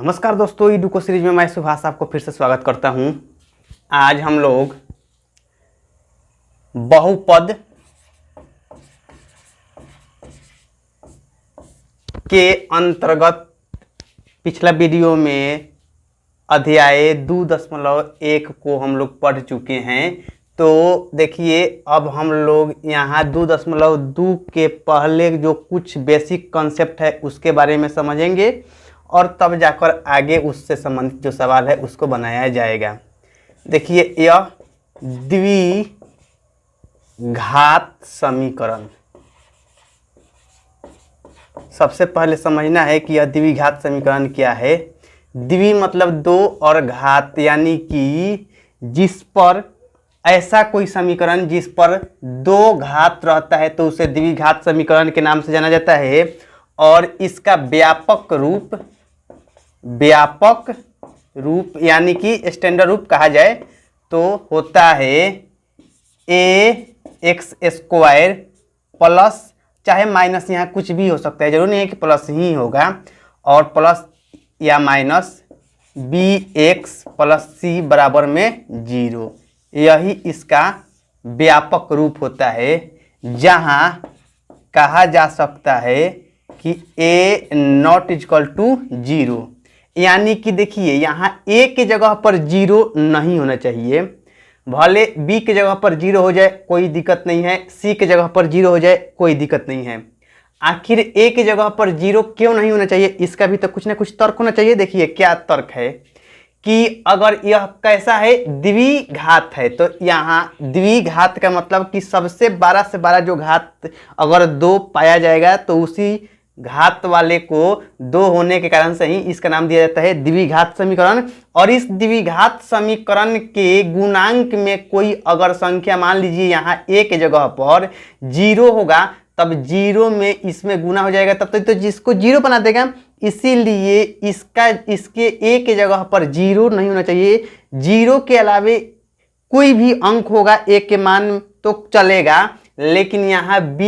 नमस्कार दोस्तों, ईडुको सीरीज में मैं सुभाष आपको फिर से स्वागत करता हूं। आज हम लोग बहुपद के अंतर्गत पिछला वीडियो में अध्याय 2.1 को हम लोग पढ़ चुके हैं। तो देखिए, अब हम लोग यहाँ 2.2 के पहले जो कुछ बेसिक कॉन्सेप्ट है उसके बारे में समझेंगे और तब जाकर आगे उससे संबंधित जो सवाल है उसको बनाया जाएगा। देखिए, यह द्विघात समीकरण, सबसे पहले समझना है कि यह द्विघात समीकरण क्या है। द्वि मतलब दो और घात, यानी कि जिस पर ऐसा कोई समीकरण जिस पर दो घात रहता है तो उसे द्विघात समीकरण के नाम से जाना जाता है। और इसका व्यापक रूप यानी कि स्टैंडर्ड रूप कहा जाए तो होता है ax² प्लस, चाहे माइनस, यहाँ कुछ भी हो सकता है, जरूर नहीं है कि प्लस ही होगा, और प्लस या माइनस bx प्लस c बराबर में 0। यही इसका व्यापक रूप होता है, जहाँ कहा जा सकता है कि a नॉट इक्वल टू 0। यानी कि देखिए, यहाँ a के जगह पर 0 नहीं होना चाहिए। भले b के जगह पर 0 हो जाए कोई दिक्कत नहीं है, c के जगह पर 0 हो जाए कोई दिक्कत नहीं है। आखिर a के जगह पर 0 क्यों नहीं होना चाहिए, इसका भी तो कुछ ना कुछ तर्क होना चाहिए। देखिए क्या तर्क है कि अगर यह कैसा है, द्विघात है, तो यहाँ द्विघात का मतलब कि सबसे बड़ा से बड़ा जो घात अगर 2 पाया जाएगा तो उसी घात वाले को 2 होने के कारण से ही इसका नाम दिया जाता है द्विघात समीकरण। और इस द्विघात समीकरण के गुणांक में कोई अगर संख्या, मान लीजिए यहाँ a के जगह पर 0 होगा, तब 0 में इसमें गुना हो जाएगा, तब तो जिसको 0 बना देगा। इसीलिए इसके a के जगह पर 0 नहीं होना चाहिए। 0 के अलावे कोई भी अंक होगा a के मान तो चलेगा, लेकिन यहाँ b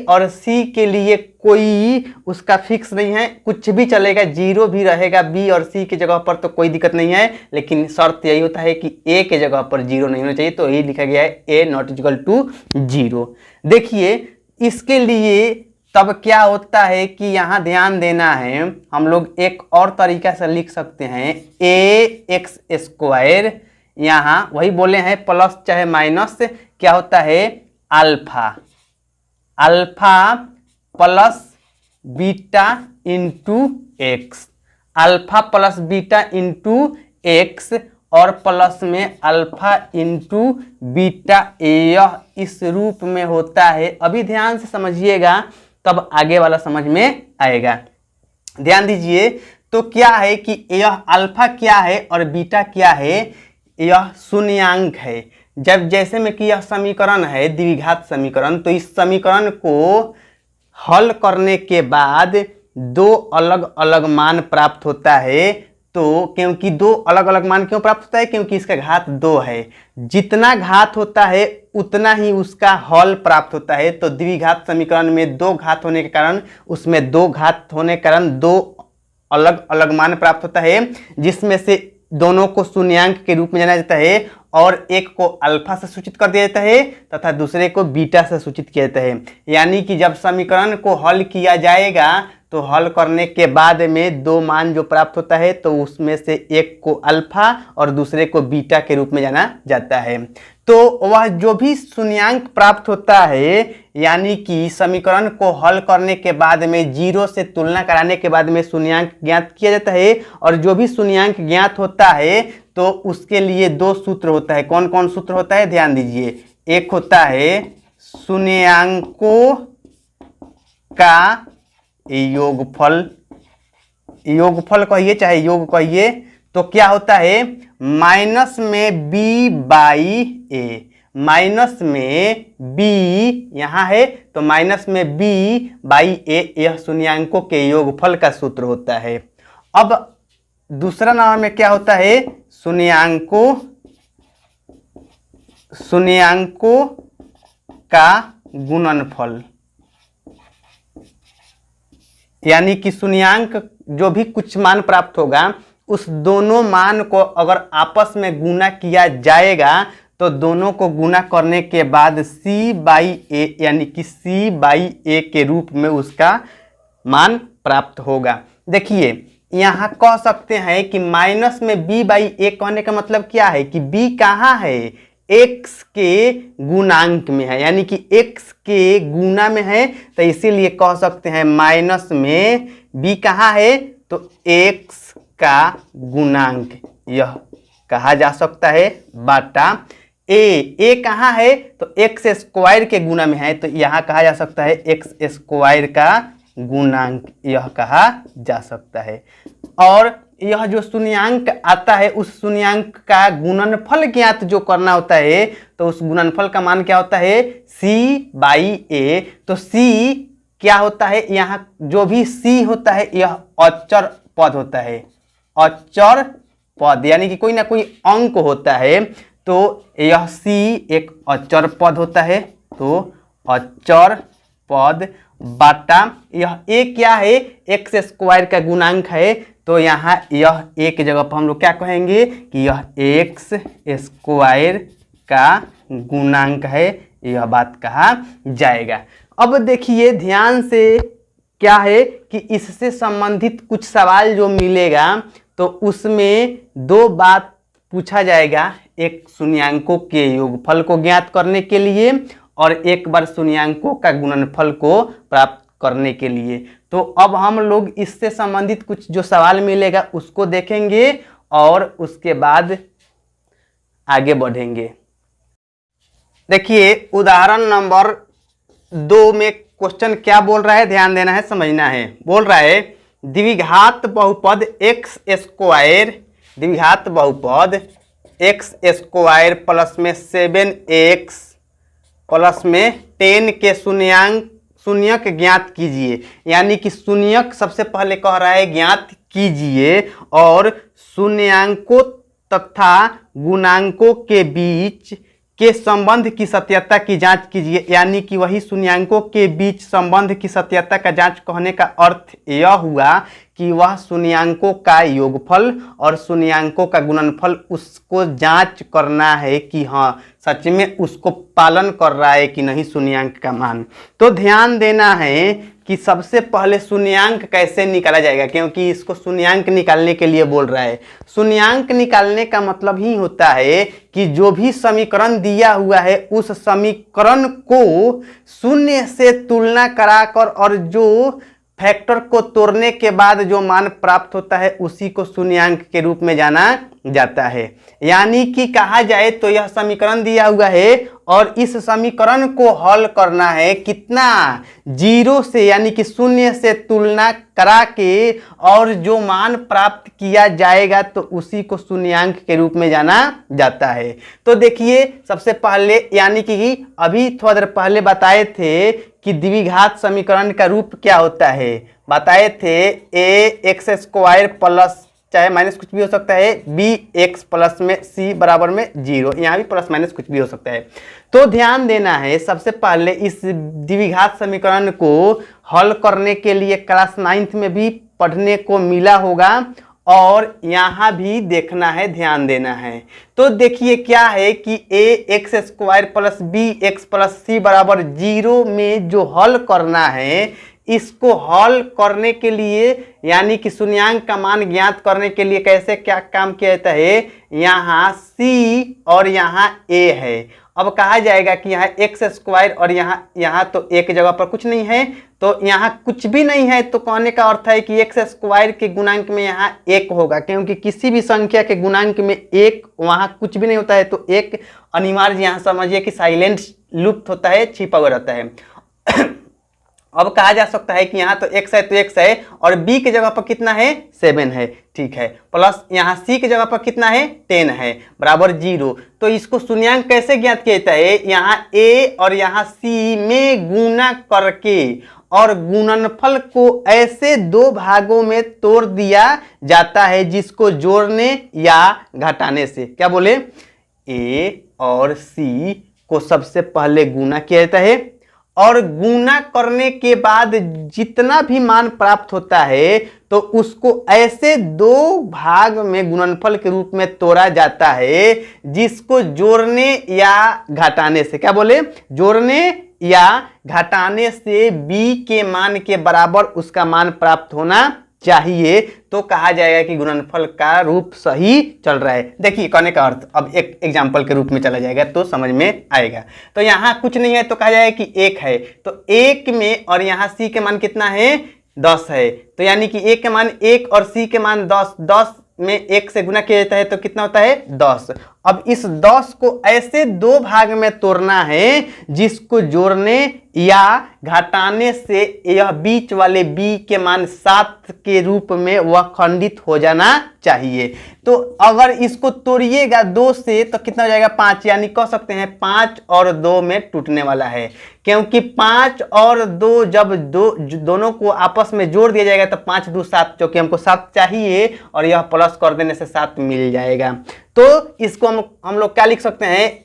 और c के लिए कोई उसका फिक्स नहीं है, कुछ भी चलेगा, 0 भी रहेगा b और c की जगह पर तो कोई दिक्कत नहीं है। लेकिन शर्त यही होता है कि a के जगह पर 0 नहीं होना चाहिए, तो यही लिखा गया है a नॉट इक्वल टू 0। देखिए, इसके लिए तब क्या होता है कि यहाँ ध्यान देना है, हम लोग एक और तरीका से लिख सकते हैं ax², यहाँ वही बोले हैं प्लस चाहे माइनस, क्या होता है alpha plus beta into x, alpha plus beta into x, और प्लस में अल्फा इंटू बीटा, यह इस रूप में होता है। अभी ध्यान से समझिएगा तब आगे वाला समझ में आएगा। ध्यान दीजिए, तो क्या है कि यह अल्फा क्या है और बीटा क्या है, यह शून्यांक है। जब जैसे में कि यह समीकरण है द्विघात समीकरण, तो इस समीकरण को हल करने के बाद 2 अलग अलग मान प्राप्त होता है। तो क्योंकि 2 अलग अलग मान क्यों प्राप्त होता है, क्योंकि इसका घात 2 है। जितना घात होता है उतना ही उसका हल प्राप्त होता है। तो द्विघात समीकरण में 2 घात होने के कारण, उसमें 2 घात होने के कारण 2 अलग अलग मान प्राप्त होता है, जिसमें से दोनों को शून्यांक के रूप में जाना जाता है, और एक को अल्फा से सूचित कर दिया जाता है तथा दूसरे को बीटा से सूचित किया जाता है। यानी कि जब समीकरण को हल किया जाएगा तो हल करने के बाद में 2 मान जो प्राप्त होता है, तो उसमें से एक को अल्फा और दूसरे को बीटा के रूप में जाना जाता है। तो वह जो भी शून्यांक प्राप्त होता है, यानी कि समीकरण को हल करने के बाद में 0 से तुलना कराने के बाद में शून्यांक ज्ञात किया जाता है। और जो भी शून्यांक ज्ञात होता है तो उसके लिए 2 सूत्र होता है। कौन कौन सूत्र होता है, ध्यान दीजिए। एक होता है शून्यांकों का योगफल कहिए चाहे योग कहिए, तो क्या होता है, माइनस में b बाई a, माइनस में b यहाँ है तो माइनस में b बाई a, यह शून्यांकों के योगफल का सूत्र होता है। अब दूसरा नाम में क्या होता है, शून्यांकों का गुणनफल। यानी कि शून्यांक जो भी कुछ मान प्राप्त होगा उस दोनों मान को अगर आपस में गुना किया जाएगा तो दोनों को गुना करने के बाद c/a यानी कि c/a के रूप में उसका मान प्राप्त होगा। देखिए यहाँ कह सकते हैं कि माइनस में b/a कहने का मतलब क्या है कि b कहाँ है, x के गुणांक में है, यानी कि x के गुना में है, तो इसीलिए कह सकते हैं माइनस में b कहाँ है तो x का गुणांक यह कहा जा सकता है बाटा a कहाँ है तो एक्स स्क्वायर के गुना में है, तो यहाँ कहा जा सकता है एक्स स्क्वायर का गुणांक यह कहा जा सकता है। और यह जो शून्यांक आता है उस शून्यांक का गुणनफल ज्ञात जो करना होता है तो उस गुणनफल का मान क्या होता है c/a। तो c क्या होता है, यहाँ जो भी c होता है यह अचर पद होता है, अचर पद यानी कि कोई ना कोई अंक होता है, तो यह c एक अचर पद होता है, तो अचर पद बाटा यह a क्या है एक्स स्क्वायर का गुणांक है, तो यहाँ यह a की जगह पर हम लोग क्या कहेंगे कि यह एक्स स्क्वायर का गुणांक है, यह बात कहा जाएगा। अब देखिए ध्यान से क्या है कि इससे संबंधित कुछ सवाल जो मिलेगा तो उसमें दो बात पूछा जाएगा, एक शून्यांकों के योगफल को ज्ञात करने के लिए और एक बार शून्यांकों का गुणनफल को प्राप्त करने के लिए। तो अब हम लोग इससे संबंधित कुछ जो सवाल मिलेगा उसको देखेंगे और उसके बाद आगे बढ़ेंगे। देखिए उदाहरण नंबर 2 में क्वेश्चन क्या बोल रहा है, ध्यान देना है, समझना है। बोल रहा है द्विघात बहुपद एक्स स्क्वायर, द्विघात बहुपद एक्स स्क्वायर प्लस में 7x प्लस में 10 के शून्यक ज्ञात कीजिए। यानी कि शून्यक सबसे पहले कह रहा है ज्ञात कीजिए और शून्यांकों तथा गुणांकों के बीच के संबंध की सत्यता की जांच कीजिए। यानी कि वही शून्यांकों के बीच संबंध की सत्यता का जांच कहने का अर्थ यह हुआ कि वह शून्यांकों का योगफल और शून्यांकों का गुणनफल उसको जांच करना है कि हाँ सच में उसको पालन कर रहा है कि नहीं शून्यांक का मान। तो ध्यान देना है कि सबसे पहले शून्यांक कैसे निकाला जाएगा, क्योंकि इसको शून्यांक निकालने के लिए बोल रहा है। शून्यांक निकालने का मतलब ही होता है कि जो भी समीकरण दिया हुआ है उस समीकरण को शून्य से तुलना कराकर और जो फैक्टर को तोड़ने के बाद जो मान प्राप्त होता है उसी को शून्यांक के रूप में जाना जाता है। यानी कि कहा जाए तो यह समीकरण दिया हुआ है और इस समीकरण को हल करना है कितना, 0 से, यानी कि शून्य से तुलना करा के और जो मान प्राप्त किया जाएगा तो उसी को शून्यांक के रूप में जाना जाता है। तो देखिए सबसे पहले यानी कि अभी थोड़ा देर पहले बताए थे कि द्विघात समीकरण का रूप क्या होता है, बताए थे a एक्स स्क्वायर प्लस चाहे माइनस कुछ भी हो सकता है b x प्लस में c बराबर में 0, यहाँ भी प्लस माइनस कुछ भी हो सकता है। तो ध्यान देना है सबसे पहले इस द्विघात समीकरण को हल करने के लिए क्लास 9th में भी पढ़ने को मिला होगा और यहाँ भी देखना है, ध्यान देना है। तो देखिए क्या है कि a x square plus b x plus c बराबर 0 में जो हल करना है इसको हल करने के लिए यानी कि शून्यांक का मान ज्ञात करने के लिए कैसे क्या काम किया जाता है, यहाँ c और यहाँ a है। अब कहा जाएगा कि यहाँ एक्स स्क्वायर और यहाँ तो एक जगह पर कुछ नहीं है, तो यहाँ कुछ भी नहीं है, तो कहने का अर्थ है कि एक्स स्क्वायर के गुणांक में यहाँ 1 होगा, क्योंकि किसी भी संख्या के गुणांक में 1 वहाँ कुछ भी नहीं होता है, तो 1 अनिवार्य यहाँ समझिए कि साइलेंट लुप्त होता है, छिपा हुआ रहता है। अब कहा जा सकता है कि यहाँ तो x है तो x है और b के जगह पर कितना है 7 है, ठीक है, प्लस यहाँ c के जगह पर कितना है 10 है बराबर 0। तो इसको शून्यांक कैसे ज्ञात किया जाता है, यहाँ a और यहाँ c में गुणा करके और गुणनफल को ऐसे 2 भागों में तोड़ दिया जाता है जिसको जोड़ने या घटाने से, क्या बोले, a और c को सबसे पहले गुणा किया जाता है और गुना करने के बाद जितना भी मान प्राप्त होता है तो उसको ऐसे दो भाग में गुणनफल के रूप में तोड़ा जाता है जिसको जोड़ने या घटाने से, क्या बोले, जोड़ने या घटाने से b के मान के बराबर उसका मान प्राप्त होना चाहिए, तो कहा जाएगा कि गुणनफल का रूप सही चल रहा है। देखिए कहने का अर्थ अब एक एग्जाम्पल के रूप में चला जाएगा तो समझ में आएगा। तो यहाँ कुछ नहीं है तो कहा जाएगा कि एक है, तो एक में और यहाँ सी के मान कितना है, 10 है, तो यानी कि एक के मान 1 और सी के मान 10, 10 में 1 से गुना किया जाता है तो कितना होता है, 10। अब इस 10 को ऐसे दो भाग में तोड़ना है जिसको जोड़ने या घटाने से यह बीच वाले b के मान 7 के रूप में वह खंडित हो जाना चाहिए। तो अगर इसको तोड़िएगा 2 से तो कितना हो जाएगा, 5, यानी कह सकते हैं 5 और 2 में टूटने वाला है, क्योंकि 5 और 2 जब दोनों को आपस में जोड़ दिया जाएगा तो 5 2 7, जो कि हमको 7 चाहिए और यह प्लस कर देने से 7 मिल जाएगा। तो इसको हम लोग क्या लिख सकते हैं,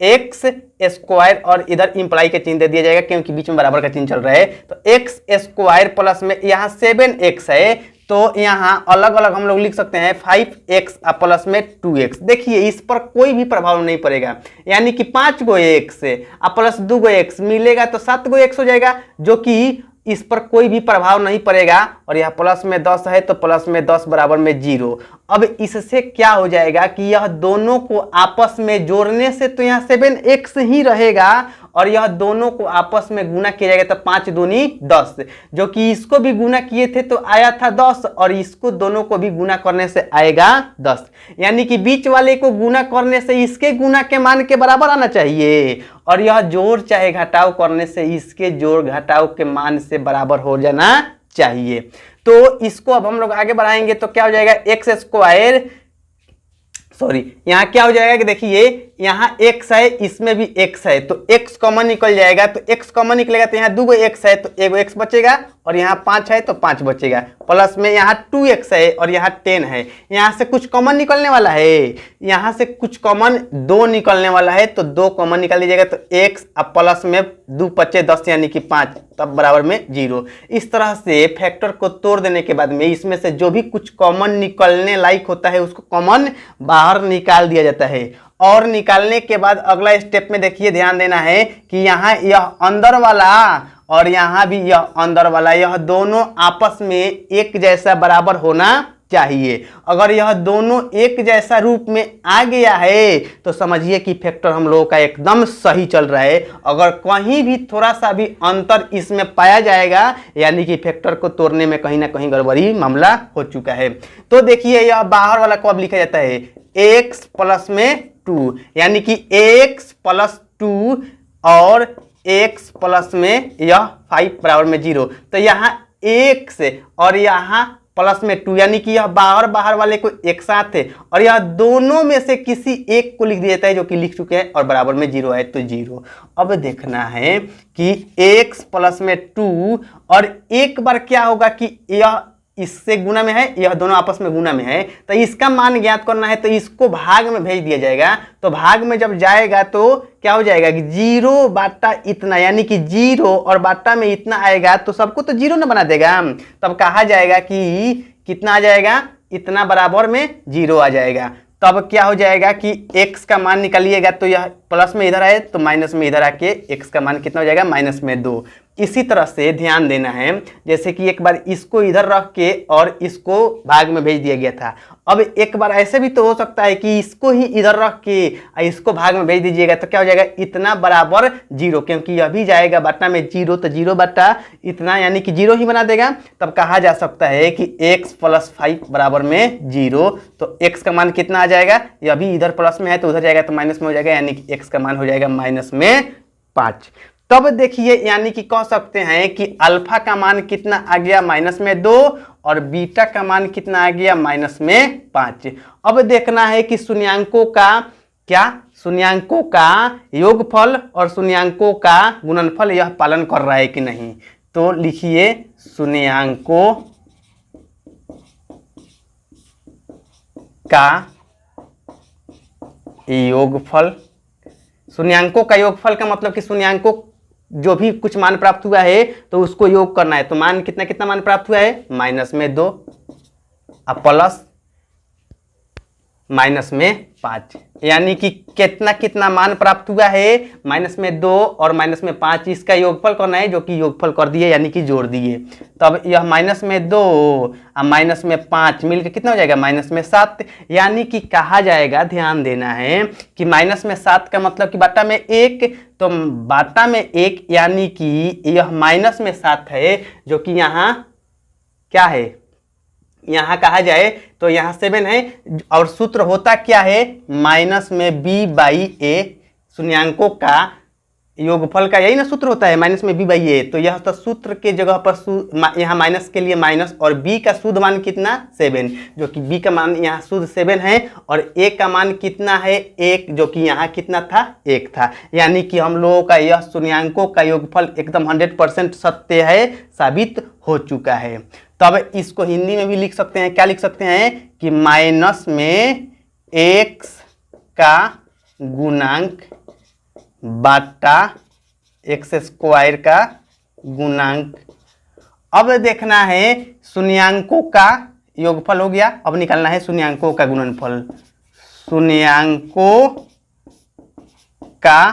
एक्स स्क्वायर और इधर इंप्लाई का चिन्ह दे दिया जाएगा क्योंकि बीच में बराबर का चिन्ह चल रहा है। तो एक्स स्क्वायर प्लस में यहाँ 7x है तो यहाँ अलग अलग हम लोग लिख सकते हैं 5x प्लस में 2x। देखिए इस पर कोई भी प्रभाव नहीं पड़ेगा, यानी कि 5 गो x प्लस 2 गो x मिलेगा तो 7 गो x हो जाएगा, जो कि इस पर कोई भी प्रभाव नहीं पड़ेगा। और यह प्लस में 10 है तो प्लस में 10 बराबर में 0। अब इससे क्या हो जाएगा कि यह दोनों को आपस में जोड़ने से तो यहाँ 7x ही रहेगा और यह दोनों को आपस में गुना किया जाएगा तो 5 दूनी 10, जो कि इसको भी गुना किए थे तो आया था 10 और इसको दोनों को भी गुना करने से आएगा 10, यानी कि बीच वाले को गुना करने से इसके गुना के मान के बराबर आना चाहिए और यह जोड़ चाहे घटाव करने से इसके जोड़ घटाव के मान से बराबर हो जाना चाहिए। तो इसको अब हम लोग आगे बढ़ाएंगे तो क्या हो जाएगा, एक्स स्क्वायर, सॉरी यहाँ क्या हो जाएगा कि देखिए यहाँ x है, इसमें भी x है तो x कॉमन निकल जाएगा, तो x कॉमन निकलेगा तो यहाँ 2 गो x है तो 1 गो x बचेगा और यहाँ 5 है तो 5 बचेगा, प्लस में यहाँ 2x है और यहाँ 10 है, यहाँ से कुछ कॉमन निकलने वाला है, यहाँ से कुछ कॉमन 2 निकलने वाला है तो 2 कॉमन निकाल लीजिएगा तो x अब प्लस में 2 पचे 10 यानी कि 5 तब बराबर में 0। इस तरह से फैक्टर को तोड़ देने के बाद में इसमें से जो भी कुछ कॉमन निकलने लायक होता है उसको कॉमन बाहर निकाल दिया जाता है। और निकालने के बाद अगला स्टेप में देखिए ध्यान देना है कि यहाँ यह अंदर वाला और यहाँ भी यह अंदर वाला, यह दोनों आपस में एक जैसा बराबर होना चाहिए। अगर यह दोनों एक जैसा रूप में आ गया है तो समझिए कि फैक्टर हम लोगों का एकदम सही चल रहा है। अगर कहीं भी थोड़ा सा भी अंतर इसमें पाया जाएगा यानी कि फैक्टर को तोड़ने में कहीं ना कहीं गड़बड़ी मामला हो चुका है। तो देखिए यह बाहर वाला को अब लिखा जाता है x प्लस में 2, यानी कि x प्लस 2 और x प्लस में यह 5 बराबर में 0, तो यहाँ x और यहाँ प्लस में 2 यानी कि यह बाहर वाले को एक साथ है और यह दोनों में से किसी एक को लिख दिया जाता है जो कि लिख चुके हैं और बराबर में 0 है तो 0। अब देखना है कि x प्लस में 2 और एक बार क्या होगा कि यह इससे गुना में है, यह दोनों आपस में गुना में है तो इसका मान ज्ञात करना है तो इसको भाग में भेज दिया जाएगा। तो भाग में जब जाएगा तो क्या हो जाएगा कि 0 बाटा इतना, यानी कि 0 और बाटा में इतना आएगा तो सबको तो 0 ना बना देगा, तब कहा जाएगा कि कितना आ जाएगा, इतना बराबर में 0 आ जाएगा। तब क्या हो जाएगा कि x का मान निकालिएगा तो यह प्लस में इधर आए तो माइनस में इधर आके x का मान कितना हो जाएगा, माइनस में 2। इसी तरह से ध्यान देना है जैसे कि एक बार इसको इधर रख के और इसको भाग में भेज दिया गया था, अब एक बार ऐसे भी तो हो सकता है कि इसको ही इधर रख के इसको भाग में भेज दीजिएगा तो क्या हो जाएगा, इतना बराबर 0, क्योंकि यह भी जाएगा बट्टा में 0 तो 0 बट्टा इतना यानी कि 0 ही बना देगा। तब कहा जा सकता है कि x प्लस 5 बराबर में 0, तो x का मान कितना आ जाएगा, यह भी इधर प्लस में है तो उधर जाएगा तो माइनस में हो जाएगा, यानी कि x का मान हो जाएगा माइनस में 5। तब देखिए यानी कि कह सकते हैं कि अल्फा का मान कितना आ गया, माइनस में 2 और बीटा का मान कितना आ गया, माइनस में 5। अब देखना है कि शून्यांकों का क्या, शून्यांकों का योगफल और शून्यांकों का गुणनफल यह पालन कर रहा है कि नहीं। तो लिखिए शून्यांकों का योगफल, शून्यांकों का योगफल का मतलब कि शून्यांकों जो भी कुछ मान प्राप्त हुआ है तो उसको योग करना है। तो मान कितना कितना मान प्राप्त हुआ है, माइनस में 2 और प्लस माइनस में 5, यानी कि कितना कितना मान प्राप्त हुआ है, माइनस में 2 और माइनस में 5, इसका योगफल करना है, जो कि योगफल कर दिए यानी कि जोड़ दिए। तब यह माइनस में 2 और माइनस में 5 मिलकर कितना हो जाएगा, माइनस में 7, यानी कि कहा जाएगा, ध्यान देना है कि माइनस में 7 का मतलब कि बाटा में 1, तो बाटा में 1 यानी कि यह माइनस में 7 है, जो कि यहाँ क्या है, यहाँ कहा जाए तो यहाँ 7 है। और सूत्र होता क्या है, माइनस में b बाई ए, शून्यांकों का योगफल का यही ना सूत्र होता है, माइनस में b बाई ए। तो यह तो सूत्र के जगह पर यहाँ माइनस के लिए माइनस, और b का शुद्ध मान कितना 7, जो कि b का मान यहाँ शुद्ध 7 है, और a का मान कितना है 1, जो कि यहाँ कितना था 1 था। यानी कि हम लोगों का यह शून्यांकों का योगफल एकदम 100% सत्य है, साबित हो चुका है। तब इसको हिंदी में भी लिख सकते हैं, क्या लिख सकते हैं कि माइनस में x का गुणांक बाटा x स्क्वायर का गुणांक। अब देखना है शून्यांकों का योगफल हो गया, अब निकालना है शून्यांकों का गुणनफल। शून्यांकों का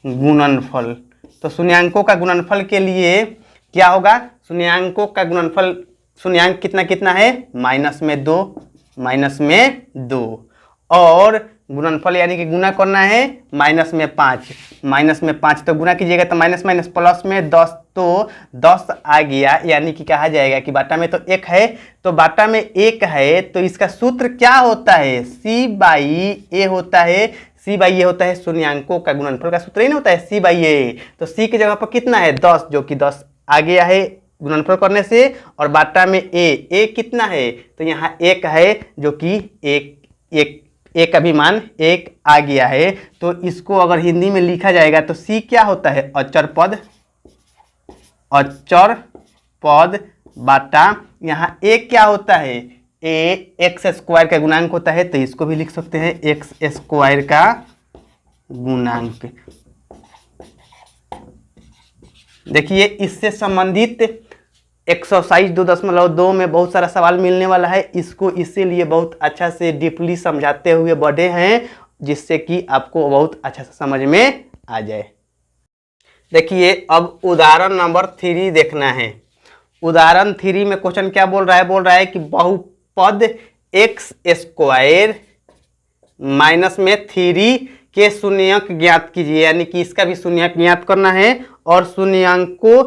गुणनफल, तो शून्यांकों का गुणनफल के लिए क्या होगा, शून्यांकों का गुणनफल, शून्यांक कितना कितना है, माइनस में 2 माइनस में 2, और गुणनफल यानी कि गुना करना है माइनस में 5, माइनस में 5 तो गुना कीजिएगा तो माइनस माइनस प्लस में 10, तो 10 आ गया, यानी कि कहा जाएगा कि बाटा में तो 1 है, तो बाटा में 1 है, तो इसका सूत्र क्या होता है, c बाई ए होता है, c बाई ए होता है शून्यांकों का गुणनफल का सूत्र ही ना होता है c बाई ए। तो c की जगह पर कितना है 10, जो कि 10 आ गया है गुणनफल करने से, और बाटा में a कितना है, तो यहाँ 1 है, जो कि एक का भी मान 1 आ गया है। तो इसको अगर हिंदी में लिखा जाएगा तो c क्या होता है, अचर पद, अचर पद बाटा यहाँ a क्या होता है, a x स्क्वायर का गुणांक होता है, तो इसको भी लिख सकते हैं x स्क्वायर का गुणांक। देखिए इससे संबंधित एक्सरसाइज 2.2 में बहुत सारा सवाल मिलने वाला है, इसको इसीलिए बहुत अच्छा से डीपली समझाते हुए बढ़े हैं, जिससे कि आपको बहुत अच्छा से समझ में आ जाए। देखिए अब उदाहरण नंबर 3 देखना है। उदाहरण 3 में क्वेश्चन क्या बोल रहा है, बोल रहा है कि बहुपद x स्क्वायर माइनस में 3 के शून्यक ज्ञात कीजिए, यानी कि इसका भी शून्यक ज्ञात करना है, और शून्यांकों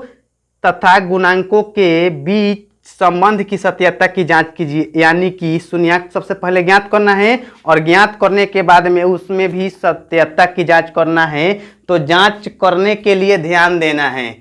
तथा गुणांकों के बीच संबंध की सत्यता की जांच कीजिए, यानी कि शून्यक सबसे पहले ज्ञात करना है, और ज्ञात करने के बाद में उसमें भी सत्यता की जांच करना है। तो जांच करने के लिए ध्यान देना है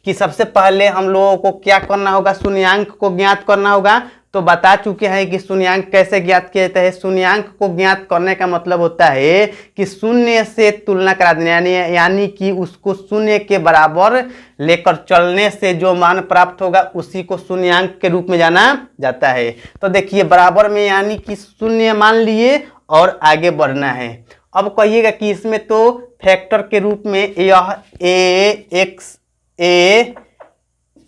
कि सबसे पहले हम लोगों को क्या करना होगा, शून्यांक को ज्ञात करना होगा। तो बता चुके हैं कि शून्यांक कैसे ज्ञात किया जाता है। शून्यांक को ज्ञात करने का मतलब होता है कि शून्य से तुलना करा देना, यानी कि उसको शून्य के बराबर लेकर चलने से जो मान प्राप्त होगा उसी को शून्यांक के रूप में जाना जाता है। तो देखिए बराबर में यानी कि शून्य मान लिए और आगे बढ़ना है। अब कहिएगा कि इसमें तो फैक्टर के रूप में यह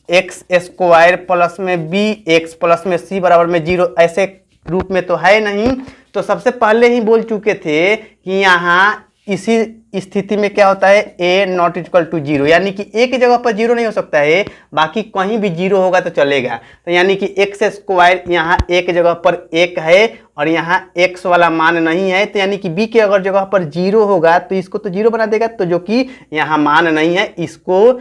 एक्स स्क्वायर प्लस में बी एक्स प्लस में सी बराबर में 0 ऐसे रूप में तो है नहीं। तो सबसे पहले ही बोल चुके थे कि यहाँ इसी स्थिति में क्या होता है, a नॉट इक्वल टू 0, यानी कि a की जगह पर 0 नहीं हो सकता है, बाकी कहीं भी 0 होगा तो चलेगा। तो यानी कि एक्स स्क्वायर यहाँ a की जगह पर 1 है और यहाँ x वाला मान नहीं है, तो यानी कि b की अगर जगह पर 0 होगा तो इसको तो 0 बना देगा, तो जो कि यहाँ मान नहीं है, इसको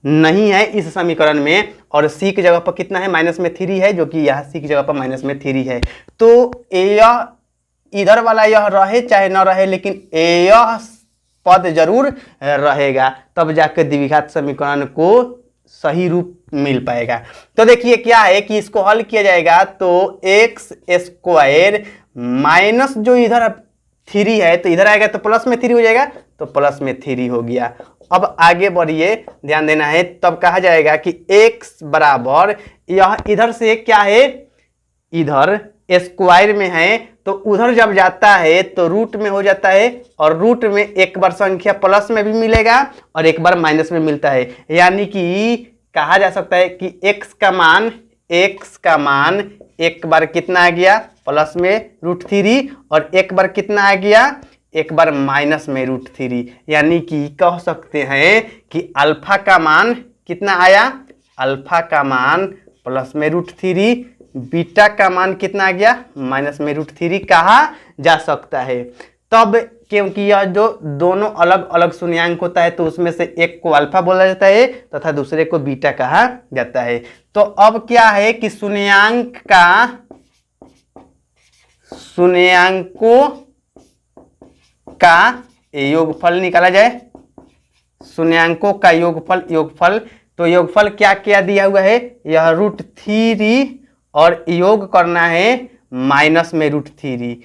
नहीं है इस समीकरण में। और c की जगह पर कितना है, माइनस में 3 है, जो कि यहाँ c की जगह पर माइनस में 3 है। तो यह इधर वाला यह रहे चाहे न रहे, लेकिन यह पद जरूर रहेगा, तब जाकर द्विघात समीकरण को सही रूप मिल पाएगा। तो देखिए क्या है कि इसको हल किया जाएगा तो एक्स स्क्वायर माइनस जो इधर 3 है तो इधर आएगा तो प्लस में 3 हो जाएगा, तो प्लस में 3 हो गया। अब आगे बढ़िए, ध्यान देना है, तब कहा जाएगा कि x बराबर यह इधर से क्या है, इधर स्क्वायर में है तो उधर जब जाता है तो रूट में हो जाता है, और रूट में एक बार संख्या प्लस में भी मिलेगा और एक बार माइनस में मिलता है। यानी कि कहा जा सकता है कि x का मान एक बार कितना आ गया प्लस में √3 और एक बार कितना आ गया एक बार माइनस में √3। यानी कि कह सकते हैं कि अल्फा का मान कितना आया, अल्फा का मान प्लस में √3, बीटा का मान कितना आ गया माइनस में √3 कहा जा सकता है। तब क्योंकि यह जो दोनों अलग अलग शून्यांक होता है तो उसमें से एक को अल्फा बोला जाता है तथा दूसरे को बीटा कहा जाता है। तो अब क्या है कि शून्यांकों का योगफल निकाला जाए। शून्यांकों का योगफल तो योगफल क्या क्या दिया हुआ है, यह √3 और योग करना है माइनस में √3,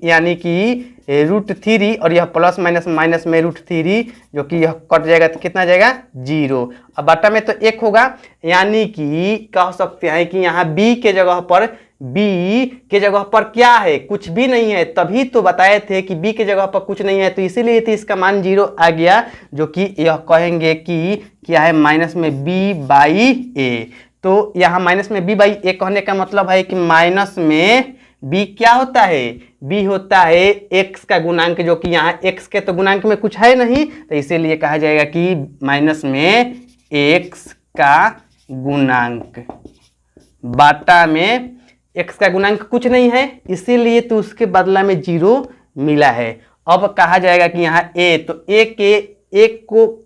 यानी कि √3 और यह प्लस माइनस में √3 जो कि यह कट जाएगा तो कितना जाएगा 0। अब बटा में तो 1 होगा, यानी कि कह सकते हैं कि यहाँ b के जगह पर क्या है, कुछ भी नहीं है। तभी तो बताए थे कि b के जगह पर कुछ नहीं है, तो इसीलिए तो इसका मान 0 आ गया, जो कि यह कहेंगे कि क्या है माइनस में b/a। तो यहाँ माइनस में b/a कहने का मतलब है कि माइनस में b क्या होता है, b होता है x का गुणांक, जो कि यहाँ x के तो गुणांक में कुछ है नहीं, तो इसीलिए कहा जाएगा कि माइनस में x का गुणांक, बाटा में x का गुणांक कुछ नहीं है, इसीलिए तो उसके बदला में 0 मिला है। अब कहा जाएगा कि यहाँ a, तो a को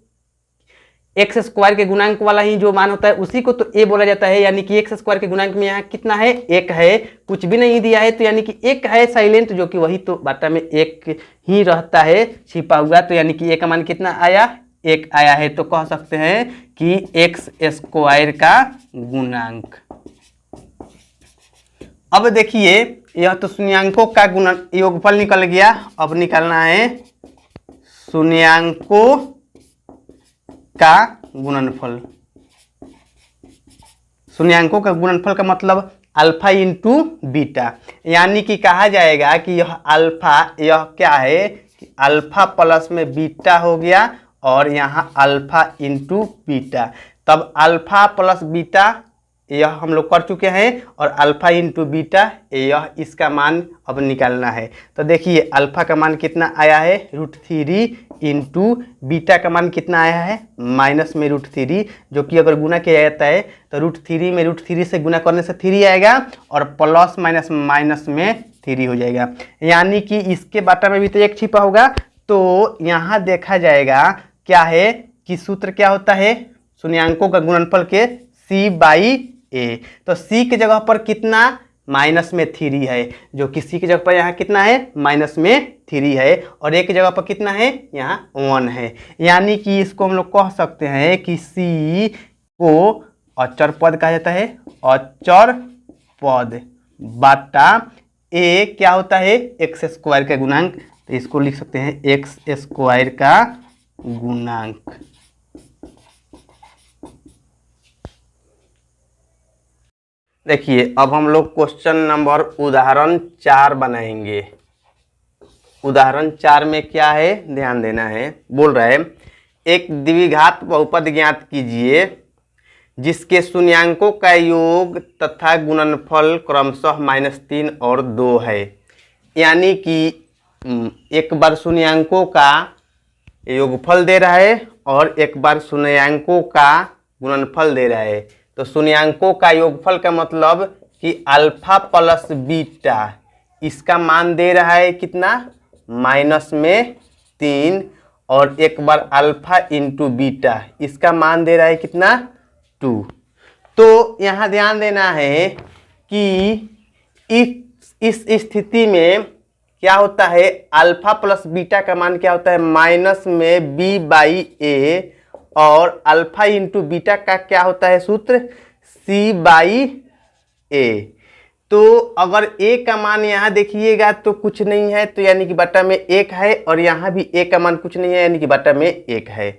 एक्स स्क्वायर के गुणांक वाला ही जो मान होता है उसी को तो a बोला जाता है। यानी कि एक्स स्क्वायर के गुणांक में यहाँ कितना है 1 है, कुछ भी नहीं दिया है, तो यानी कि 1 है साइलेंट, जो कि वही तो बाटा में 1 ही रहता है छिपा हुआ। तो यानी कि a का मान कितना आया 1 आया है। तो कह सकते हैं कि एक्स स्क्वायर का गुणांक। अब देखिए यह तो शून्यांकों का योगफल निकल गया। अब निकालना है शून्यांकों का गुणनफल। शून्यांकों का गुणनफल का मतलब अल्फा इंटू बीटा, यानी कि कहा जाएगा कि यह अल्फा, यह क्या है कि अल्फा प्लस में बीटा हो गया और यहाँ अल्फा इंटू बीटा। तब अल्फा प्लस बीटा यह हम लोग कर चुके हैं और अल्फा इंटू बीटा यह इसका मान अब निकालना है। तो देखिए अल्फा का मान कितना आया है √3 इंटू बीटा का मान कितना आया है माइनस में √3, जो कि अगर गुना किया जाता है तो √3 में √3 से गुना करने से 3 आएगा और प्लस माइनस में 3 हो जाएगा। यानी कि इसके बाटा में भी तो 1 छिपा होगा। तो यहाँ देखा जाएगा क्या है कि सूत्र क्या होता है शून्यांकों का गुणनफल के c/a। तो c के जगह पर कितना माइनस में 3 है, जो कि c की जगह पर यहाँ कितना है माइनस में 3 है, और a की जगह पर कितना है यहाँ 1 है। यानी कि इसको हम लोग कह सकते हैं कि c को अचर पद कहा जाता है, अचर पद बाटा a क्या होता है एक्स स्क्वायर का गुणांक। तो इसको लिख सकते हैं एक्स स्क्वायर का गुणांक। देखिए अब हम लोग क्वेश्चन नंबर उदाहरण 4 बनाएंगे। उदाहरण 4 में क्या है ध्यान देना है। बोल रहा है एक द्विघात बहुपद ज्ञात कीजिए जिसके शून्यांकों का योग तथा गुणनफल क्रमशः -3 और 2 है। यानी कि एक बार शून्यांकों का योगफल दे रहा है और एक बार शून्यांकों का गुणनफल दे रहा है। तो शून्यांकों का योगफल का मतलब कि अल्फा प्लस बीटा, इसका मान दे रहा है कितना -3, और एक बार अल्फा इंटू बीटा, इसका मान दे रहा है कितना 2। तो यहाँ ध्यान देना है कि इस स्थिति में क्या होता है अल्फा प्लस बीटा का मान क्या होता है माइनस में b/a, और अल्फा इंटू बीटा का क्या होता है सूत्र c/a। तो अगर a का मान यहाँ देखिएगा तो कुछ नहीं है, तो यानी कि बटा में 1 है, और यहाँ भी a का मान कुछ नहीं है यानी कि बटा में 1 है।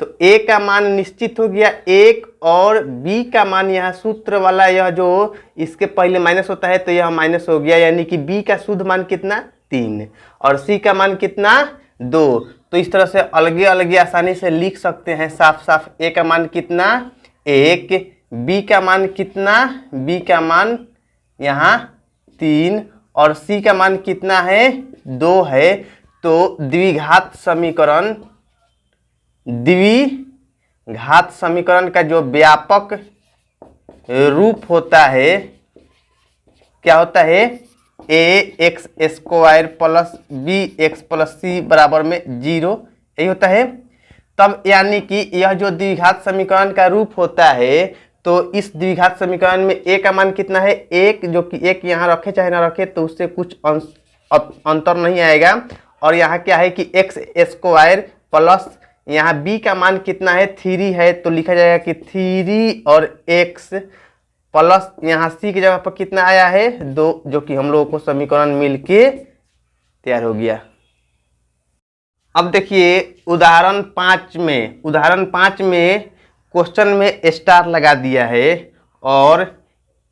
तो ए का मान निश्चित हो गया 1 और बी का मान यहाँ सूत्र वाला यह जो इसके पहले माइनस होता है तो यह माइनस हो गया, यानी कि बी का शुद्ध मान कितना 3 और सी का मान कितना 2। तो इस तरह से अलगे अलगे आसानी से लिख सकते हैं साफ साफ। ए का मान कितना 1, बी का मान कितना, बी का मान यहाँ 3 और सी का मान कितना है 2 है। तो द्विघात समीकरण का जो व्यापक रूप होता है क्या होता है, ax² प्लस bx प्लस सी बराबर में 0, यही होता है। तब यानी कि यह जो द्विघात समीकरण का रूप होता है तो इस द्विघात समीकरण में a का मान कितना है 1, जो कि 1 यहाँ रखे चाहे ना रखे तो उससे कुछ अंतर नहीं आएगा। और यहाँ क्या है कि x² प्लस यहाँ b का मान कितना है 3 है, तो लिखा जाएगा कि 3 और x प्लस यहाँ c की जगह पर कितना आया है 2, जो कि हम लोगों को समीकरण मिलके तैयार हो गया। अब देखिए उदाहरण 5 में क्वेश्चन में स्टार लगा दिया है और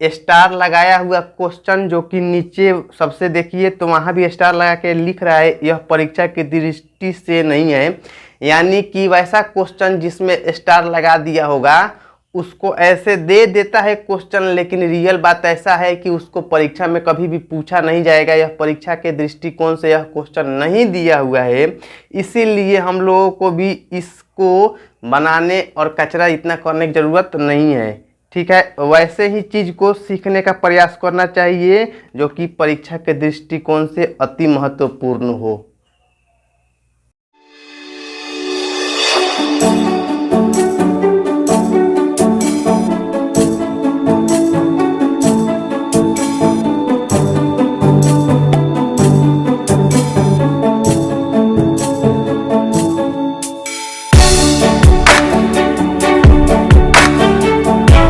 स्टार लगाया हुआ क्वेश्चन जो कि नीचे सबसे देखिए तो वहाँ भी स्टार लगा के लिख रहा है, यह परीक्षा की दृष्टि से नहीं है। यानी कि वैसा क्वेश्चन जिसमें स्टार लगा दिया होगा उसको ऐसे दे देता है क्वेश्चन, लेकिन रियल बात ऐसा है कि उसको परीक्षा में कभी भी पूछा नहीं जाएगा। यह परीक्षा के दृष्टिकोण से यह क्वेश्चन नहीं दिया हुआ है, इसीलिए हम लोगों को भी इसको बनाने और कचरा इतना करने की ज़रूरत नहीं है। ठीक है, वैसे ही चीज़ को सीखने का प्रयास करना चाहिए जो कि परीक्षा के दृष्टिकोण से अति महत्वपूर्ण हो।